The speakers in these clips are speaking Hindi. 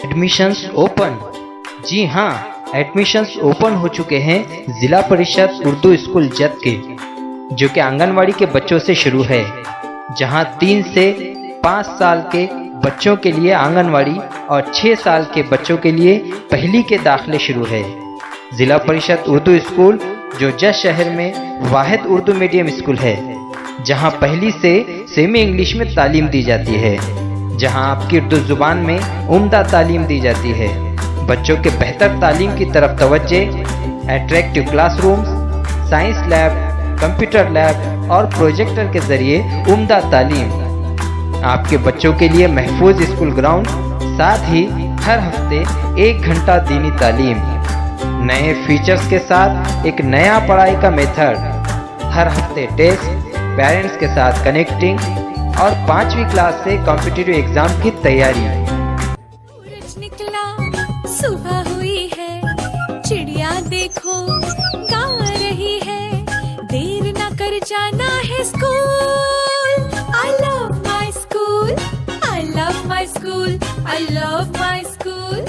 Admissions open. जी हाँ, एडमिशंस ओपन हो चुके हैं जिला परिषद उर्दू स्कूल जत के, जो कि आंगनवाड़ी के बच्चों से शुरू है, जहां 3 से 5 साल के बच्चों के लिए आंगनवाड़ी और 6 साल के बच्चों के लिए पहली के दाखिले शुरू है। जिला परिषद उर्दू स्कूल जो जत शहर में वाहिद उर्दू मीडियम स्कूल है, जहां पहली से सेमी इंग्लिश में तालीम दी जाती है, जहां आपकी उर्दू जुबान में उम्दा तालीम दी जाती है। बच्चों के बेहतर तालीम की तरफ तवज्जे, attractive classrooms, science lab, computer lab और प्रोजेक्टर के जरिए उम्दा तालीम। आपके बच्चों के लिए महफूज स्कूल ग्राउंड, साथ ही हर हफ्ते 1 घंटा दीनी तालीम, नए फीचर्स के साथ एक नया पढ़ाई का मेथड, हर हफ्ते टेस्ट, पेरेंट्स के साथ कनेक्टिंग और 5वीं क्लास से कॉम्पिटिटिव एग्जाम की तैयारी। सूरज निकला, सुबह हुई है, चिड़िया देखो गा रही है, देर ना कर जाना है school. I love my school, I love my school, I love my school,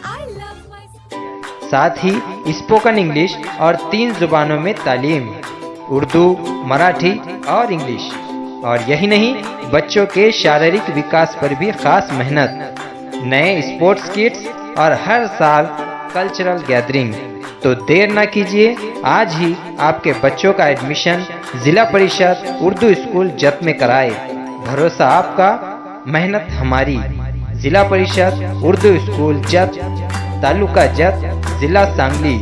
I love my school। साथ ही स्पोकन इंग्लिश और 3 जुबानों में तालीम, उर्दू, मराठी और इंग्लिश। और यही नहीं, बच्चों के शारीरिक विकास पर भी खास मेहनत, नए स्पोर्ट्स किट्स और हर साल कल्चरल गैदरिंग। तो देर ना कीजिए, आज ही आपके बच्चों का एडमिशन जिला परिषद उर्दू स्कूल जत में कराए। भरोसा आपका, मेहनत हमारी। जिला परिषद उर्दू स्कूल जत, तालुका जत, जिला सांगली।